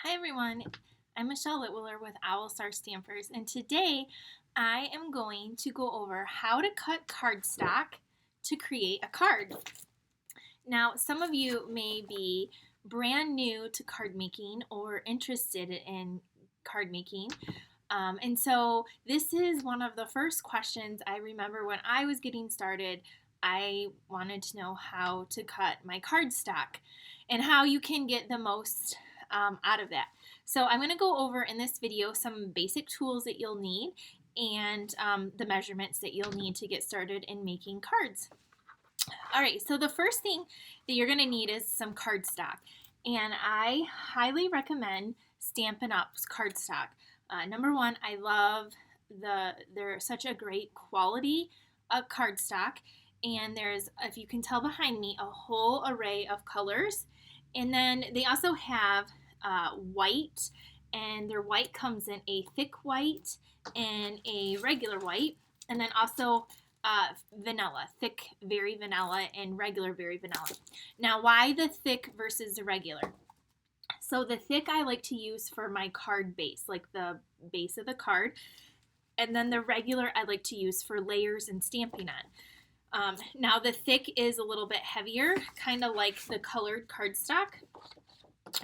Hi everyone, I'm Michelle Litwiller with OWLET Stampers, and today I am going to go over how to cut cardstock to create a card. Now, some of you may be brand new to card making or interested in card making. And so this is one of the first questions I remember when I was getting started. I wanted to know how to cut my cardstock and how you can get the most out of that. So I'm going to go over in this video some basic tools that you'll need and the measurements that you'll need to get started in making cards. Alright, so the first thing that you're going to need is some cardstock, and I highly recommend Stampin' Up's cardstock. Number one, I love they're such a great quality of cardstock, and there's, if you can tell behind me, a whole array of colors. And then they also have white, and their white comes in a thick white and a regular white, and then also vanilla, thick very vanilla and regular very vanilla. Now, why the thick versus the regular? So the thick I like to use for my card base, like the base of the card, and then the regular I like to use for layers and stamping on. Now the thick is a little bit heavier, kind of like the colored cardstock,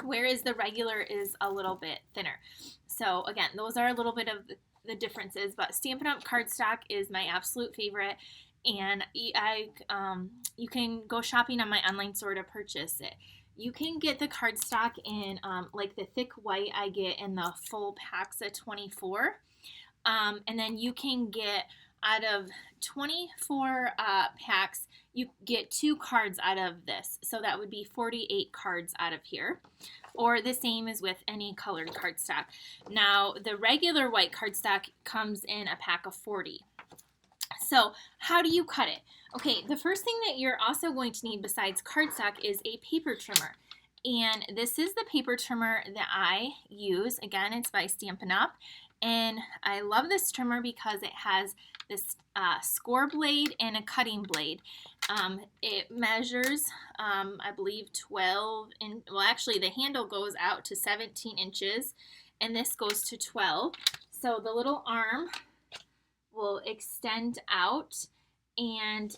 whereas the regular is a little bit thinner. So again, those are a little bit of the differences, but Stampin' Up! Cardstock is my absolute favorite, and you can go shopping on my online store to purchase it. You can get the cardstock in like the thick white I get in the full packs of 24, and then you can get out of 24 packs, you get 2 cards out of this. So that would be 48 cards out of here. Or the same as with any colored cardstock. Now, the regular white cardstock comes in a pack of 40. So how do you cut it? Okay, the first thing that you're also going to need besides cardstock is a paper trimmer. And this is the paper trimmer that I use. Again, it's by Stampin' Up! And I love this trimmer because it has this score blade and a cutting blade. It measures, I believe, 12, well actually the handle goes out to 17 inches and this goes to 12. So the little arm will extend out, and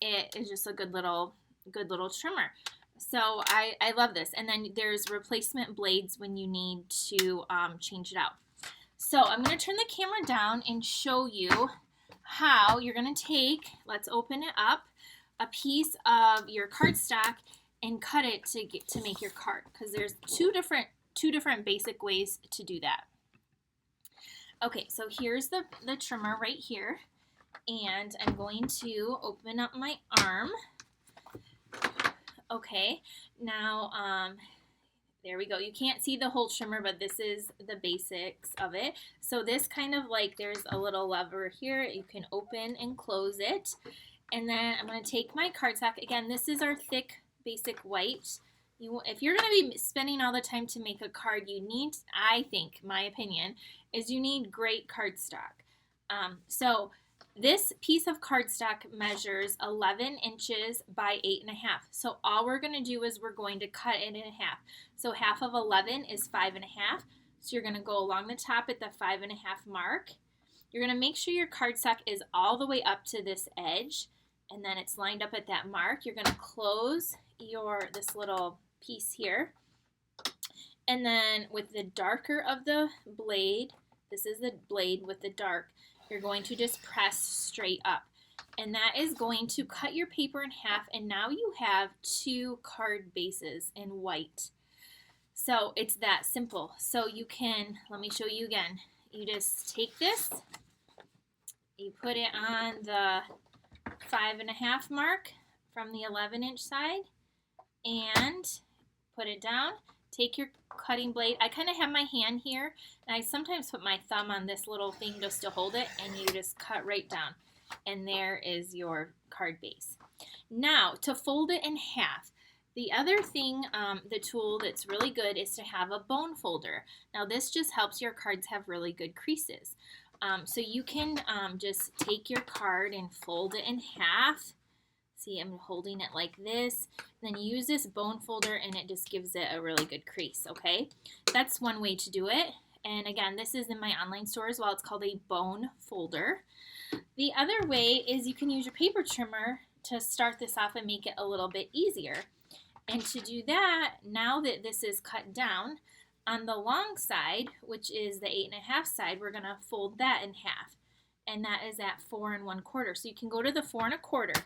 it is just a good little trimmer. So I love this. And then there's replacement blades when you need to change it out. So I'm going to turn the camera down and show you how you're going to take, let's open it up, a piece of your cardstock and cut it to make your card, because there's two different basic ways to do that. Okay, so here's the trimmer right here, and I'm going to open up my arm. Okay, now there we go. You can't see the whole trimmer, but this is the basics of it. So this kind of like, there's a little lever here. You can open and close it. And then I'm going to take my cardstock. Again, this is our thick basic white. If you're going to be spending all the time to make a card, you need, I think, my opinion, is you need great cardstock. So this piece of cardstock measures 11 inches by 8.5. So all we're going to do is we're going to cut it in half. So half of 11 is 5.5. So you're going to go along the top at the 5.5 mark. You're going to make sure your cardstock is all the way up to this edge, and then it's lined up at that mark. You're going to close this little piece here, and then with the darker of the blade, this is the blade with the dark, you're going to just press straight up, and that is going to cut your paper in half, and now you have 2 card bases in white. So it's that simple. So you can, let me show you again. You just take this, you put it on the 5.5 mark from the 11-inch side, and put it down. Take your cutting blade. I kind of have my hand here, and I sometimes put my thumb on this little thing just to hold it, and you just cut right down. And there is your card base. Now, to fold it in half, the other thing, the tool that's really good is to have a bone folder. Now, this just helps your cards have really good creases. So you can just take your card and fold it in half. See, I'm holding it like this. Then you use this bone folder and it just gives it a really good crease, okay? That's one way to do it. And again, this is in my online store as well. It's called a bone folder. The other way is you can use your paper trimmer to start this off and make it a little bit easier. And to do that, now that this is cut down, on the long side, which is the 8.5 side, we're gonna fold that in half. And that is at 4 1/4. So you can go to the 4 1/4.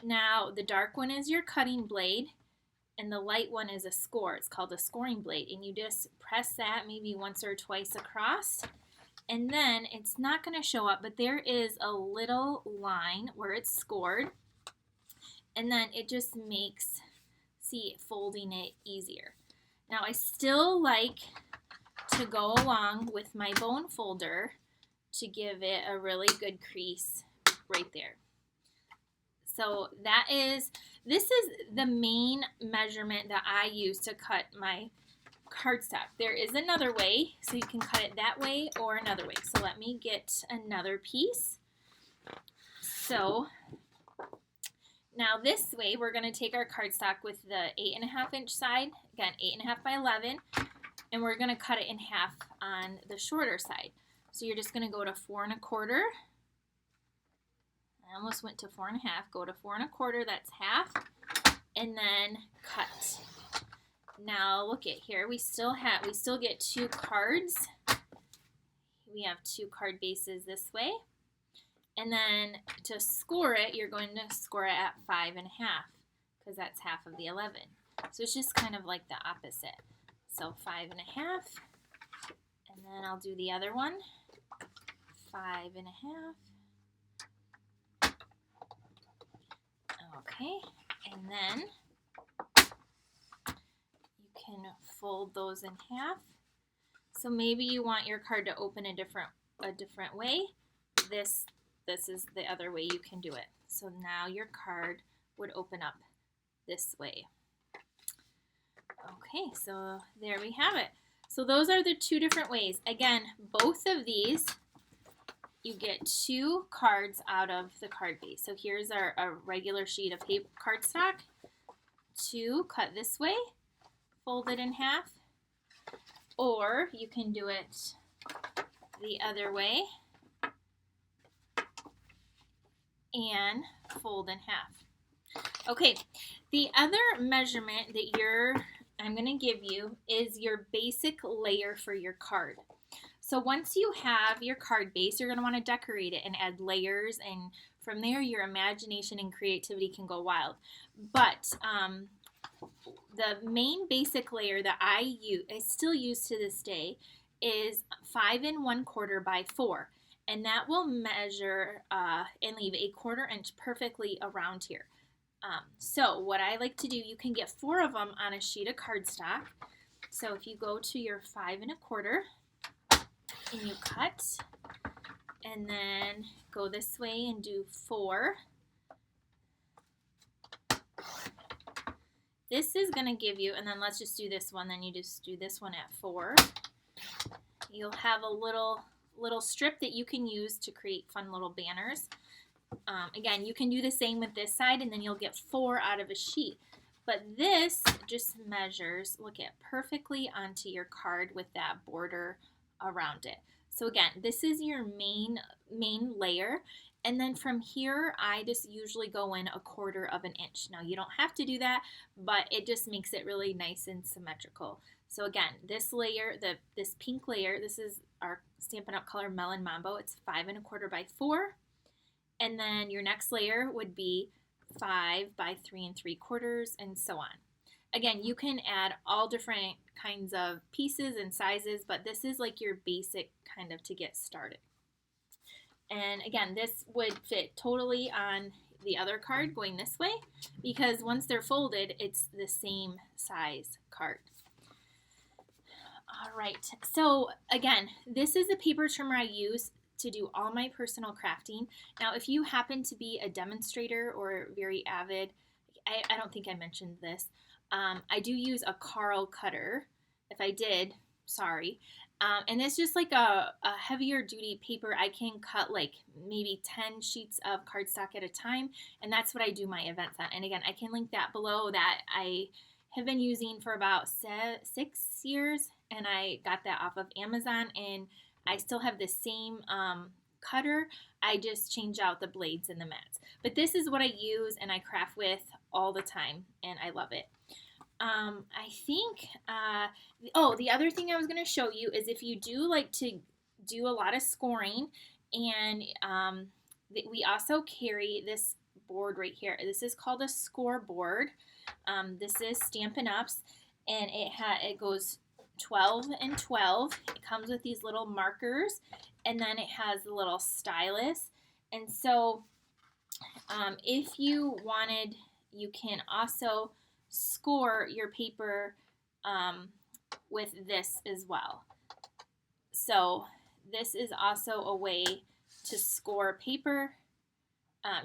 Now, the dark one is your cutting blade, and the light one is a score. It's called a scoring blade, and you just press that maybe once or twice across, and then it's not going to show up, but there is a little line where it's scored, and then it just makes, see, folding it easier. Now, I still like to go along with my bone folder to give it a really good crease right there. So this is the main measurement that I use to cut my cardstock. There is another way, so you can cut it that way or another way. So let me get another piece. So now this way, we're going to take our cardstock with the 8.5 inch side, again 8.5 by 11, and we're going to cut it in half on the shorter side. So you're just going to go to 4 1/4. I almost went to 4 1/2. Go to 4 1/4, that's half, and then cut. Now look at here. We still get 2 cards. We have 2 card bases this way, and then to score it, you're going to score it at 5 1/2 because that's half of the 11. So it's just kind of like the opposite. So 5 1/2, and then I'll do the other one. 5 1/2. Okay, and then you can fold those in half. So maybe you want your card to open a different way. This is the other way you can do it. So now your card would open up this way. Okay, so there we have it. So those are the 2 different ways. Again, both of these, you get 2 cards out of the card base. So here's a regular sheet of paper cardstock. 2 cut this way, fold it in half, or you can do it the other way and fold in half. Okay, the other measurement that I'm going to give you is your basic layer for your card. So once you have your card base, you're going to want to decorate it and add layers, and from there your imagination and creativity can go wild. But the main basic layer that I still use to this day is 5 1/4 by 4, and that will measure and leave a 1/4 inch perfectly around here. So what I like to do, you can get 4 of them on a sheet of cardstock. So if you go to your 5 1/4 and you cut, and then go this way and do 4. This is going to give you, and then let's just do this one, then you just do this one at 4. You'll have a little strip that you can use to create fun little banners. Again, you can do the same with this side, and then you'll get 4 out of a sheet. But this just measures, look at, perfectly onto your card with that border around it. So again, this is your main layer, and then from here I just usually go in 1/4 inch. Now you don't have to do that, but it just makes it really nice and symmetrical. So again, this layer, this pink layer, this is our Stampin' Up! Color Melon Mambo. It's 5 1/4 by 4, and then your next layer would be 5 by 3 3/4, and so on. Again, you can add all different kinds of pieces and sizes, but this is like your basic kind of to get started. And again, this would fit totally on the other card going this way, because once they're folded, it's the same size card. All right, so again, this is a paper trimmer I use to do all my personal crafting. Now, if you happen to be a demonstrator or very avid, I don't think I mentioned this, I do use a Carl cutter. If I did, sorry. And it's just like a heavier duty paper. I can cut like maybe 10 sheets of cardstock at a time, and that's what I do my events on. And again, I can link that below. That I have been using for about 6 years, and I got that off of Amazon, and I still have the same cutter. I just change out the blades and the mats. But this is what I use and I craft with all the time, and I love it. I think, oh, the other thing I was going to show you is if you do like to do a lot of scoring, and we also carry this board right here. This is called a scoreboard. This is Stampin' Up's, and it goes 12 and 12. It comes with these little markers, and then it has the little stylus. And so if you wanted, you can also score your paper with this as well. So this is also a way to score paper.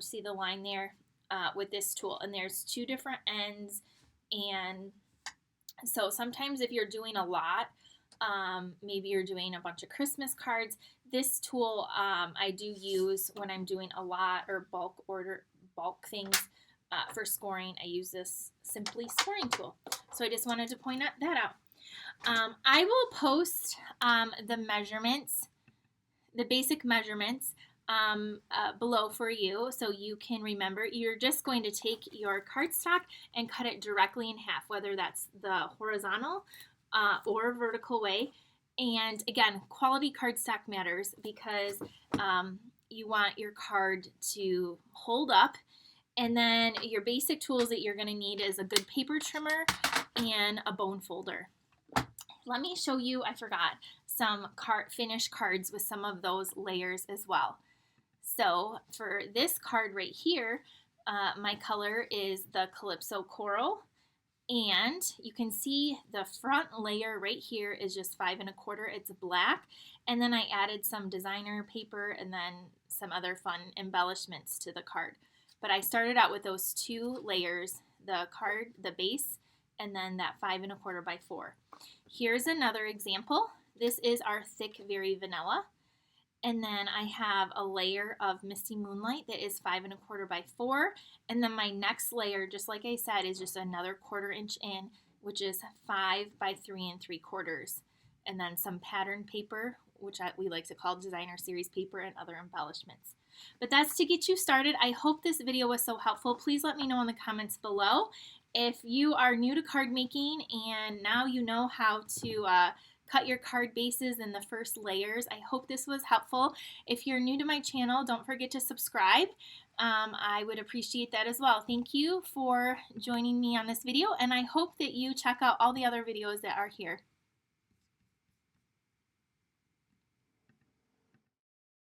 See the line there with this tool, and there's 2 different ends. And so sometimes if you're doing a lot, maybe you're doing a bunch of Christmas cards, this tool I do use when I'm doing a lot or bulk things for scoring. I use this Simply scoring tool. So I just wanted to point that out. I will post the measurements, the basic measurements below for you, so you can remember. You're just going to take your cardstock and cut it directly in half, whether that's the horizontal or vertical way. And again, quality cardstock matters because you want your card to hold up. And then your basic tools that you're going to need is a good paper trimmer and a bone folder. Let me show you, I forgot, some finished cards with some of those layers as well. So for this card right here, my color is the Calypso Coral. And you can see the front layer right here is just 5 1/4. It's black. And then I added some designer paper and then some other fun embellishments to the card. But I started out with those 2 layers, the card, the base, and then that 5 1/4 by 4. Here's another example. This is our thick Very Vanilla. And then I have a layer of Misty Moonlight that is 5 1/4 by 4. And then my next layer, just like I said, is just another 1/4 inch in, which is 5 by 3 3/4. And then some pattern paper, which we like to call designer series paper, and other embellishments. But that's to get you started. I hope this video was so helpful. Please let me know in the comments below. If you are new to card making and now you know how to cut your card bases in the first layers, I hope this was helpful. If you're new to my channel, don't forget to subscribe. I would appreciate that as well. Thank you for joining me on this video, and I hope that you check out all the other videos that are here.